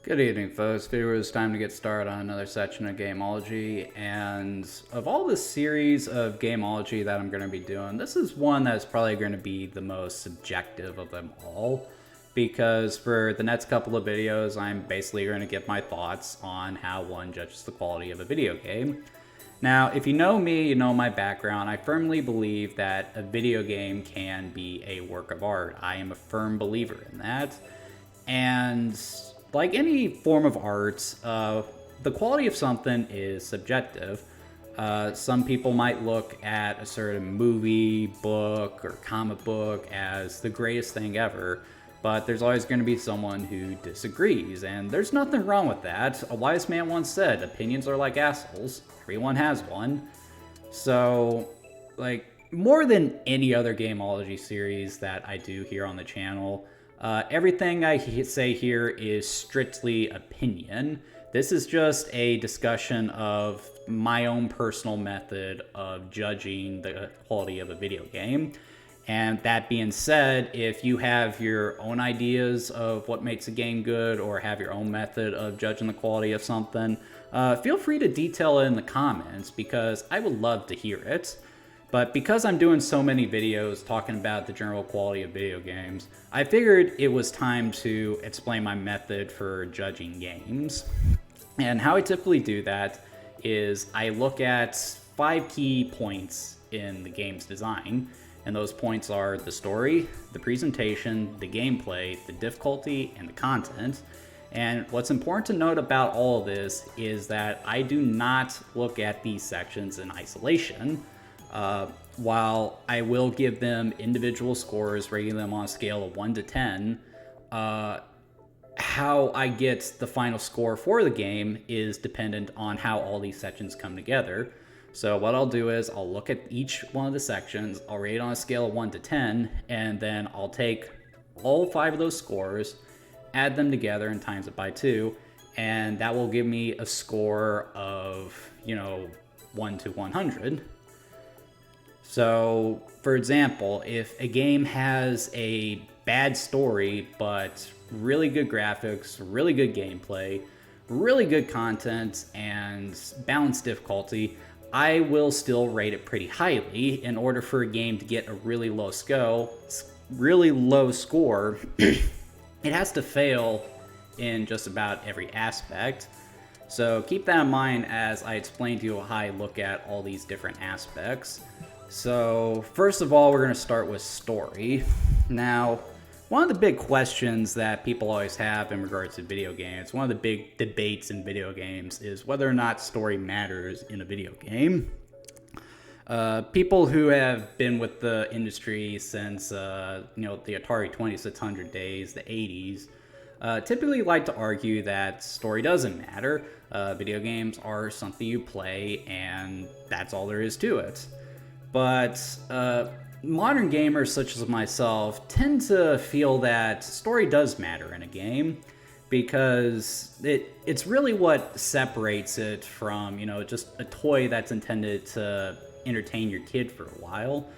Good evening, folks. Viewers, time to get started on another section of Gameology. And of all the series of Gameology that I'm going to be doing, this is one that's probably going to be the most subjective of them all. Because for the next couple of videos, I'm basically going to give my thoughts on how one judges the quality of a video game. Now, if you know me, you know my background. I firmly believe that a video game can be a work of art. I am a firm believer in that. And like any form of art, the quality of something is subjective. Some people might look at a certain movie, book, or comic book as the greatest thing ever, but there's always going to be someone who disagrees, and there's nothing wrong with that. A wise man once said, opinions are like assholes. Everyone has one. So, like, more than any other Gameology series that I do here on the channel, everything I say here is strictly opinion. This is just a discussion of my own personal method of judging the quality of a video game. And that being said, if you have your own ideas of what makes a game good or have your own method of judging the quality of something, feel free to detail it in the comments because I would love to hear it. But because I'm doing so many videos talking about the general quality of video games, I figured it was time to explain my method for judging games. And how I typically do that is I look at 5 key points in the game's design. And those points are the story, the presentation, the gameplay, the difficulty, and the content. And what's important to note about all of this is that I do not look at these sections in isolation. While I will give them individual scores, rating them on a scale of 1 to 10, how I get the final score for the game is dependent on how all these sections come together. So what I'll do is I'll look at each one of the sections, I'll rate it on a scale of 1 to 10, and then I'll take all 5 of those scores, add them together and times it by 2, and that will give me a score of, 1 to 100. So, for example, if a game has a bad story, but really good graphics, really good gameplay, really good content, and balanced difficulty, I will still rate it pretty highly. In order for a game to get a really low score, it has to fail in just about every aspect. So keep that in mind as I explain to you how I look at all these different aspects. So first of all, we're going to start with story. Now, one of the big questions that people always have in regards to video games, one of the big debates in video games is whether or not story matters in a video game. People who have been with the industry since, the Atari 2600 days, the 80s, typically like to argue that story doesn't matter. Video games are something you play and that's all there is to it. But modern gamers such as myself tend to feel that story does matter in a game because it's really what separates it from, just a toy that's intended to entertain your kid for a while.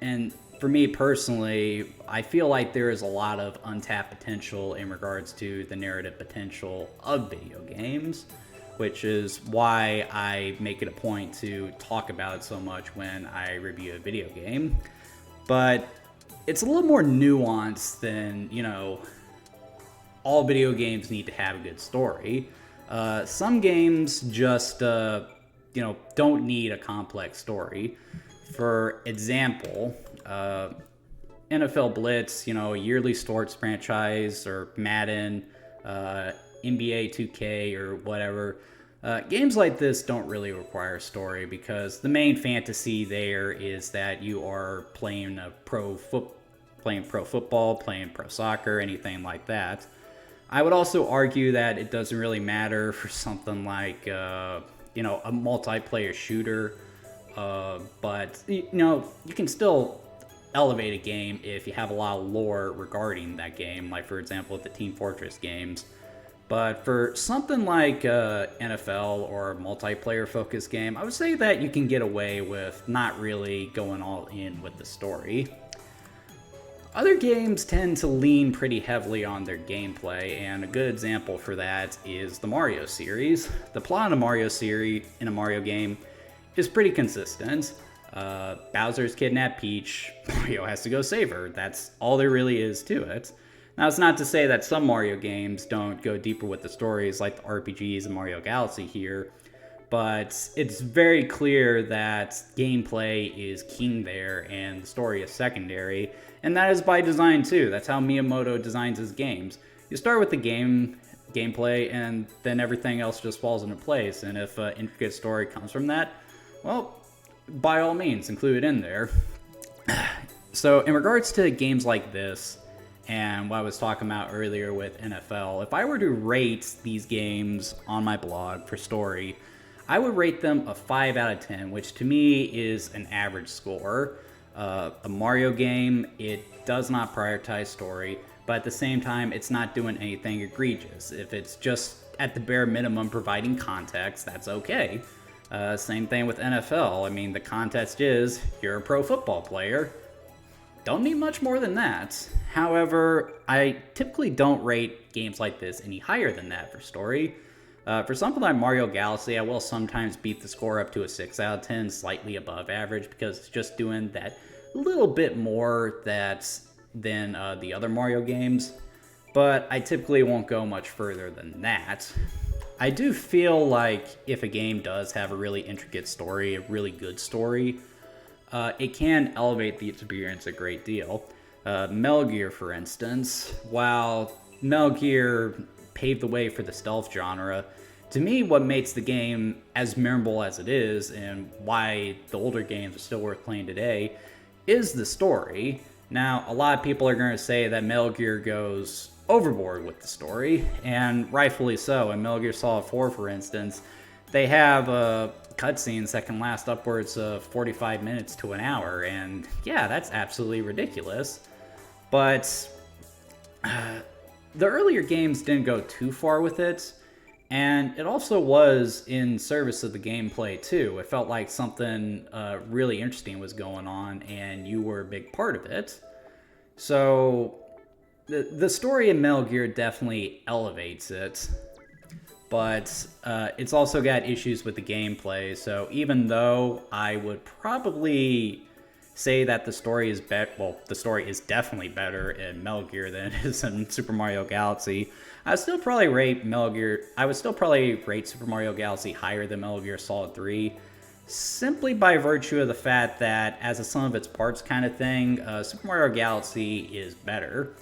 And for me personally, I feel like there is a lot of untapped potential in regards to the narrative potential of video games, which is why I make it a point to talk about it so much when I review a video game. But it's a little more nuanced than, all video games need to have a good story. Some games just, don't need a complex story. For example, NFL Blitz, a yearly sports franchise, or Madden, NBA 2K or whatever. Games like this don't really require a story because the main fantasy there is that you are playing pro football, playing pro soccer, anything like that. I would also argue that it doesn't really matter for something like a multiplayer shooter, but you can still elevate a game if you have a lot of lore regarding that game, like for example the Team Fortress games. But for something like NFL or multiplayer focused game, I would say that you can get away with not really going all in with the story. Other games tend to lean pretty heavily on their gameplay, and a good example for that is the Mario series. The plot in a Mario series, in a Mario game, is pretty consistent. Bowser's kidnapped Peach, Mario has to go save her. That's all there really is to it. Now, it's not to say that some Mario games don't go deeper with the stories, like the RPGs in Mario Galaxy here, but it's very clear that gameplay is king there and the story is secondary, and that is by design too. That's how Miyamoto designs his games. You start with the gameplay, and then everything else just falls into place, and if an intricate story comes from that, well, by all means, include it in there. So in regards to games like this, and what I was talking about earlier with NFL, if I were to rate these games on my blog for story, I would rate them a 5 out of 10, which to me is an average score. A Mario game, it does not prioritize story, but at the same time, it's not doing anything egregious. If it's just at the bare minimum providing context, that's okay. Same thing with NFL. I mean, the context is you're a pro football player. Don't need much more than that. However, I typically don't rate games like this any higher than that for story. For something like Mario Galaxy, I will sometimes beat the score up to a 6 out of 10, slightly above average, because it's just doing that little bit more than the other Mario games. But I typically won't go much further than that. I do feel like if a game does have a really intricate story, a really good story, it can elevate the experience a great deal. Metal Gear, for instance, while Metal Gear paved the way for the stealth genre, to me what makes the game as memorable as it is, and why the older games are still worth playing today, is the story. Now, a lot of people are going to say that Metal Gear goes overboard with the story, and rightfully so. In Metal Gear Solid 4, for instance, they have cutscenes that can last upwards of 45 minutes to an hour, and yeah, that's absolutely ridiculous. But the earlier games didn't go too far with it, and it also was in service of the gameplay too. It felt like something really interesting was going on, and you were a big part of it. So the story in Metal Gear definitely elevates it, but it's also got issues with the gameplay. So even though I would probably say that the story is the story is definitely better in Metal Gear than it is in Super Mario Galaxy, I would still probably rate Super Mario Galaxy higher than Metal Gear Solid 3, simply by virtue of the fact that as a sum of its parts kind of thing, Super Mario Galaxy is better.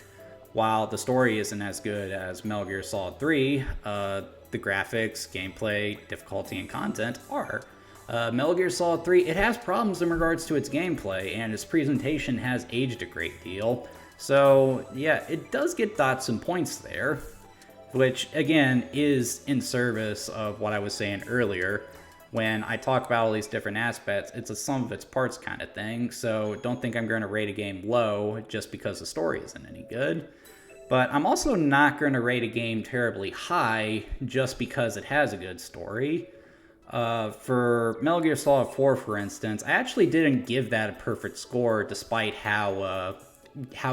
While the story isn't as good as Metal Gear Solid 3, the graphics, gameplay, difficulty, and content are. Metal Gear Solid 3, it has problems in regards to its gameplay, and its presentation has aged a great deal. So, yeah, it does get dots and points there, which, again, is in service of what I was saying earlier. When I talk about all these different aspects, it's a sum of its parts kind of thing, so don't think I'm going to rate a game low just because the story isn't any good. But I'm also not going to rate a game terribly high just because it has a good story. For Metal Gear Solid 4, for instance, I actually didn't give that a perfect score despite how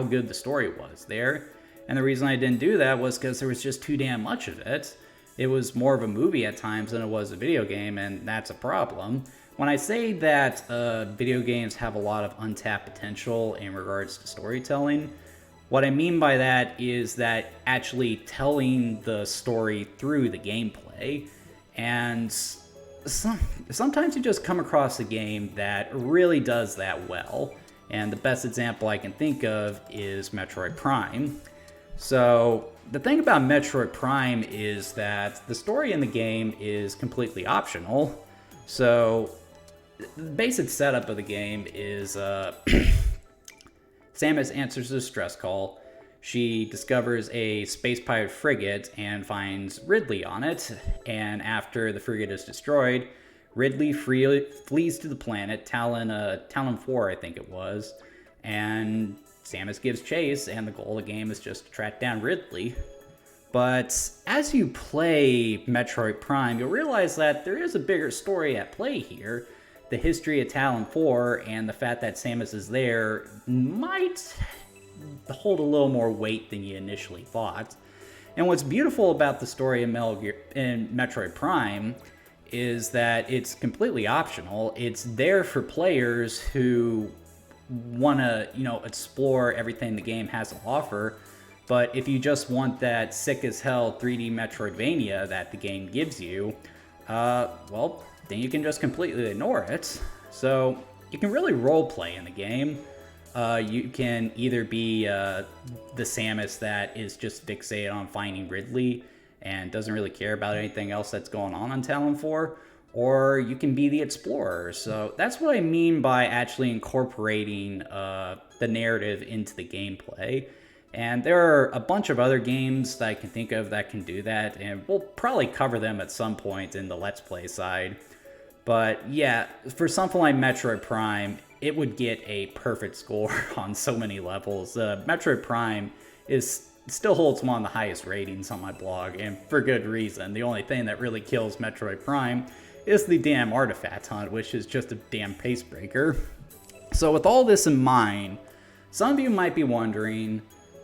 good the story was there. And the reason I didn't do that was because there was just too damn much of it. It was more of a movie at times than it was a video game, and that's a problem. When I say that video games have a lot of untapped potential in regards to storytelling, what I mean by that is that actually telling the story through the gameplay. And sometimes you just come across a game that really does that well. And the best example I can think of is Metroid Prime. So the thing about Metroid Prime is that the story in the game is completely optional. So the basic setup of the game is Samus answers a distress call. She discovers a space pirate frigate and finds Ridley on it. And after the frigate is destroyed, Ridley flees to the planet, Talon 4, I think it was. And Samus gives chase, and the goal of the game is just to track down Ridley. But as you play Metroid Prime, you'll realize that there is a bigger story at play here. The history of Talon 4 and the fact that Samus is there might hold a little more weight than you initially thought. And what's beautiful about the story in Metroid Prime is that it's completely optional. It's there for players who want to, explore everything the game has to offer. But if you just want that sick as hell 3D Metroidvania that the game gives you, well, then you can just completely ignore it. So you can really roleplay in the game. You can either be the Samus that is just fixated on finding Ridley and doesn't really care about anything else that's going on Talon 4, or you can be the explorer. So that's what I mean by actually incorporating the narrative into the gameplay. And there are a bunch of other games that I can think of that can do that, and we'll probably cover them at some point in the Let's Play side. But yeah, for something like Metroid Prime, it would get a perfect score on so many levels. Metroid Prime still holds one of the highest ratings on my blog, and for good reason. The only thing that really kills Metroid Prime is the damn artifact hunt, which is just a damn pace breaker. So with all this in mind, some of you might be wondering,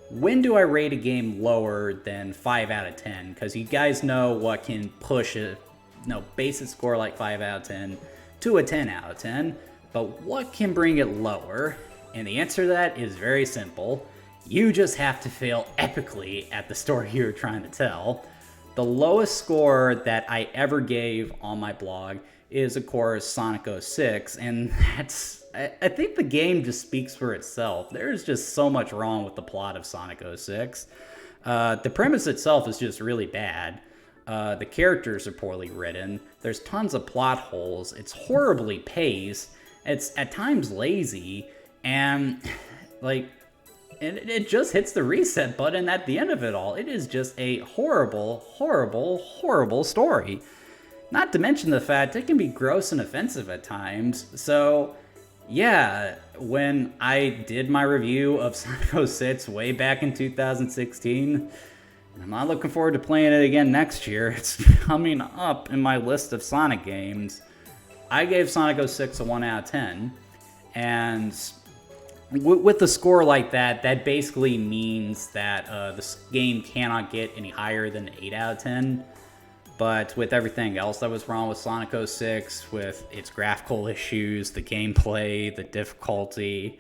when do I rate a game lower than 5 out of 10? Because you guys know what can push a basic score like 5 out of 10 to a 10 out of 10, but what can bring it lower? And the answer to that is very simple. You just have to fail epically at the story you're trying to tell. The lowest score that I ever gave on my blog is, of course, Sonic 06, and I think the game just speaks for itself. There's just so much wrong with the plot of Sonic 06. The premise itself is just really bad. The characters are poorly written. There's tons of plot holes. It's horribly paced. It's at times lazy, and it just hits the reset button at the end of it all. It is just a horrible, horrible, horrible story. Not to mention the fact it can be gross and offensive at times. So yeah, when I did my review of Sonic 06 way back in 2016, and I'm not looking forward to playing it again next year, it's coming up in my list of Sonic games, I gave Sonic 06 a 1 out of 10, and with a score like that, that basically means that this game cannot get any higher than an 8 out of 10. But with everything else that was wrong with Sonic 06, with its graphical issues, the gameplay, the difficulty,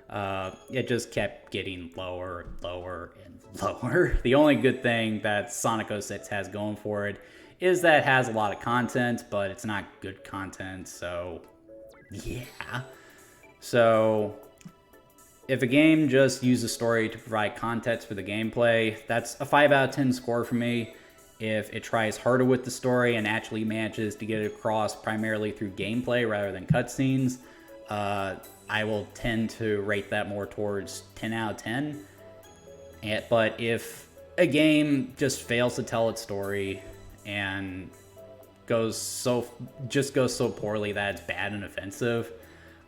it just kept getting lower, lower, and lower. The only good thing that Sonic 06 has going for it is that it has a lot of content, but it's not good content, so yeah. So if a game just uses story to provide context for the gameplay, that's a 5 out of 10 score for me. If it tries harder with the story and actually manages to get it across primarily through gameplay rather than cutscenes, I will tend to rate that more towards 10 out of 10. But if a game just fails to tell its story and goes so poorly that it's bad and offensive,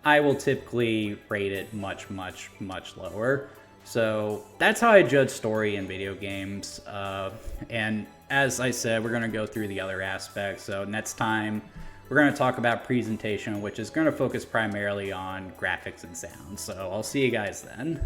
I will typically rate it much, much, much lower. So that's how I judge story in video games. And as I said, we're going to go through the other aspects. So next time, we're going to talk about presentation, which is going to focus primarily on graphics and sound. So I'll see you guys then.